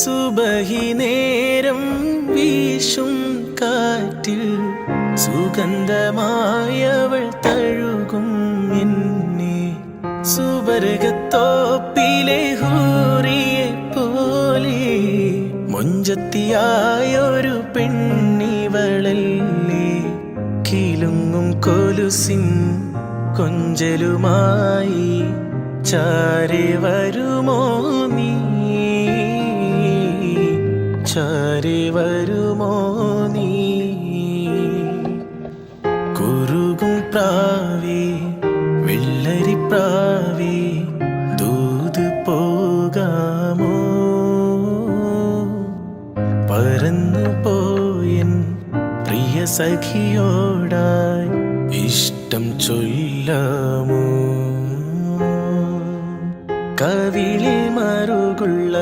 സുബഹി നേരം വീശും കാറ്റിൽ സുഗന്ധമായവൾ തഴുകും എന്നെ. സുവർഗത്തോപ്പിലെ ഹൂറിയെ പോലെ മൊഞ്ചത്തിയായൊരു പെണ്ണിവളല്ലേ. കിലുങ്ങും കൊലുസിൻ കൊഞ്ചലുമായി ചാരെ വരുമോ നീ, ചാരെ വരുമോ നീ. കുറുകും പ്രാവേ വെള്ളരിപ്രാവേ ദൂത് പോകാമോ. പറന്നു പോയൻ പ്രിയ സഖിയോടായി ഇഷ്ടം ചൊല്ലാമോ. കവിളിൽ മറുകുള്ള